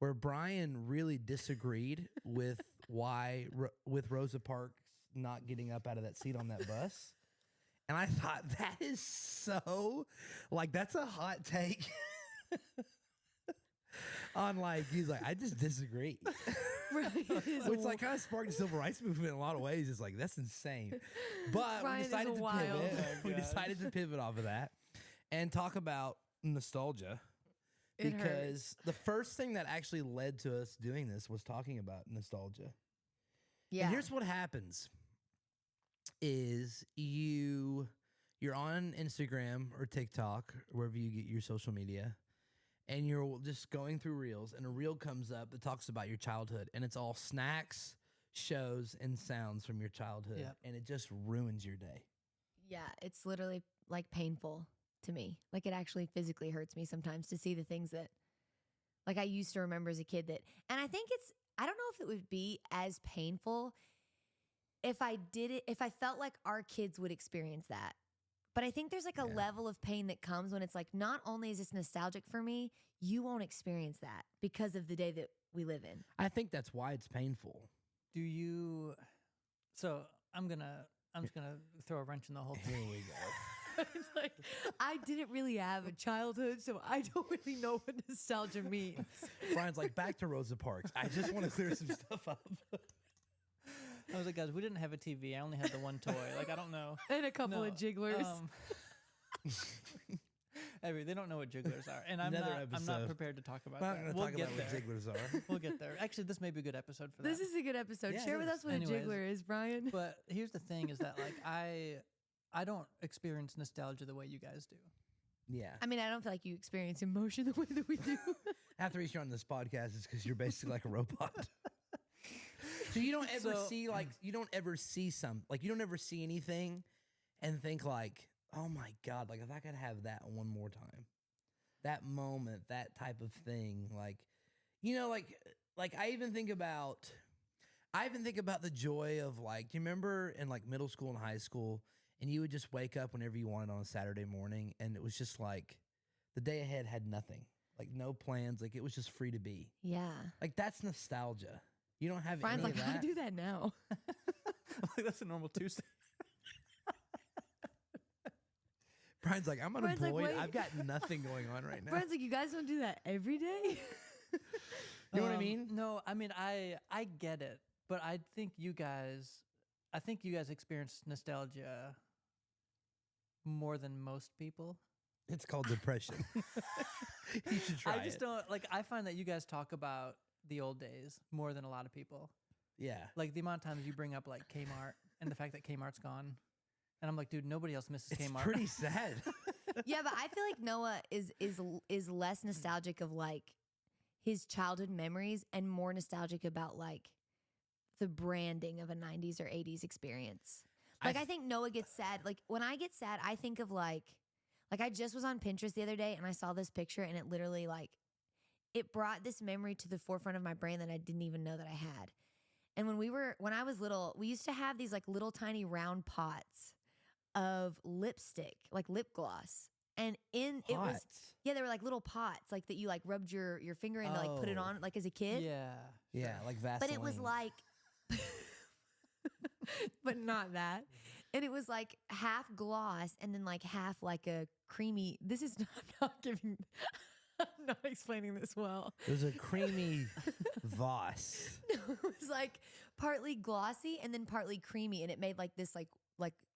where Brian really disagreed with with Rosa Parks not getting up out of that seat on that bus. And I thought that is so, like, that's a hot take. On like, he's like, I just disagree. Right. Which like kind of sparked the civil rights movement in a lot of ways. It's like, that's insane. But Brian we is decided to wild. pivot. Oh my We gosh. decided to pivot off of that and talk about nostalgia. It Because the first thing that actually led to us doing this was talking about nostalgia. Yeah. And here's what happens is you're on Instagram or TikTok, or wherever you get your social media, and you're just going through reels, and a reel comes up that talks about your childhood, and it's all snacks, shows, and sounds from your childhood, Yep. and it just ruins your day. Yeah, it's literally like painful to me. Like it actually physically hurts me sometimes to see the things that like I used to remember as a kid that, and I think I don't know if it would be as painful if I did it, if I felt like our kids would experience that. But I think there's like a Yeah. level of pain that comes when it's like, not only is this nostalgic for me, you won't experience that because of the day that we live in. I think that's why it's painful. Do you? So I'm just gonna throw a wrench in the whole thing. Here we go. It's like, I didn't really have a childhood, so I don't really know what nostalgia means. Brian's like, back to Rosa Parks. I just want to clear some stuff up. I was like, guys, we didn't have a TV. I only had the one toy. Like, I don't know. And a couple No, of jigglers. They don't know what jigglers are, and I'm Another not episode. prepared to talk about I'm not that. going to We'll talk get about there. what jigglers are. We'll get there. Actually, this may be a good episode for that. This is a good episode. Yeah, Share it with is. us what Anyways. a jiggler is, Brian. But here's the thing: is that like I don't experience nostalgia the way you guys do. Yeah. I mean, I don't feel like you experience emotion the way that we do. Half the reason you're on this podcast is because you're basically like a robot. So you don't ever So- see you don't ever see anything and think like, oh my God, like if I could have that one more time, that moment, that type of thing, like I even think about the joy of like, do you remember in like middle school and high school, and you would just wake up whenever you wanted on a Saturday morning, and it was just like the day ahead had nothing, like no plans, like it was just free to be. Yeah. Like that's nostalgia. You don't have Brian's any like, of I that. do that now. Like, that's a normal Tuesday. Brian's like, I'm Brian's like, unemployed. wait. I've got nothing going on right now. Brian's like, you guys don't do that every day? You know what I mean? No, I mean I get it, but I think you guys experience nostalgia more than most people. It's called depression. You should try I just it. don't like. I find that you guys talk about the old days more than a lot of people. Yeah. Like the amount of times you bring up like Kmart and the fact that Kmart's gone, and I'm like, dude, nobody else misses It's Kmart. pretty sad. Yeah, but I feel like Noah is less nostalgic of like his childhood memories and more nostalgic about like the branding of a 90s or 80s experience. Like I think Noah gets sad. Like when I get sad, I think of like I just was on Pinterest the other day and I saw this picture and it literally like it brought this memory to the forefront of my brain that I didn't even know that I had. And when I was little, we used to have these like little tiny round pots of lipstick, like lip gloss. And it was Pots. yeah, they were like little pots, like that you like rubbed your finger in to like put it Oh. on, like as a kid. Yeah. Yeah, like Vaseline. But it was like, but not that. And it was like half gloss and then like half like a creamy. This is not, I'm not giving. I'm not explaining this well. It was a creamy Voss. It was like partly glossy and then partly creamy, and it made like this like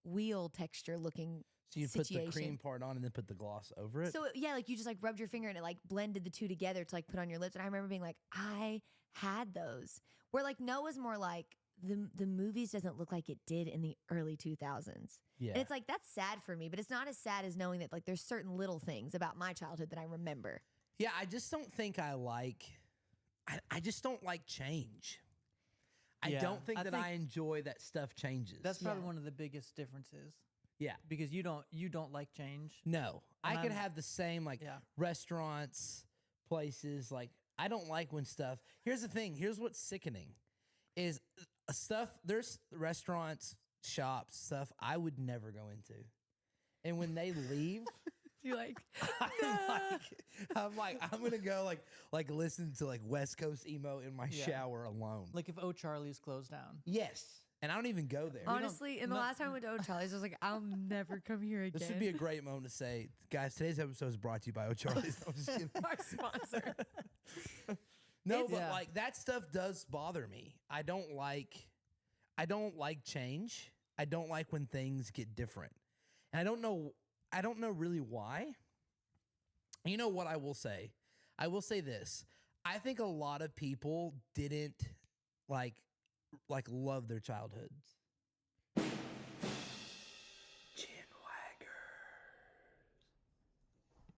wheel texture looking. So you put the situation. cream part on and then put the gloss over it. So yeah, like you just like rubbed your finger and it like blended the two together to like put on your lips. And I remember being like, I had those. Where like Noah's more like the movies doesn't look like it did in the early 2000s. yeah. And it's like that's sad for me, but it's not as sad as knowing that like there's certain little things about my childhood that I remember. Yeah, I just don't think I just don't like change. I Yeah, don't think I that think I enjoy that stuff changes. That's probably Yeah. one of the biggest differences yeah. because you don't like change. No, And I could I'm- have the same like Yeah. restaurants, places. Like I don't like when stuff. Here's the thing. Here's what's sickening, is stuff. There's restaurants, shops, stuff I would never go into, and when they leave, You're like, I'm like, I'm gonna go like listen to like West Coast emo in my Yeah. shower alone. Like if O'Charlie's closed down. Yes, and I don't even go there. honestly, in the no- last time I went to O'Charlie's, I was like, I'll never come here again. This would be a great moment to say, guys, today's episode is brought to you by O'Charlie's. I'm just kidding. our sponsor. No, It's- but Yeah. like that stuff does bother me. I don't like change. I don't like when things get different. And I don't know really why. You know what I will say? I will say this. I think a lot of people didn't like love their childhoods.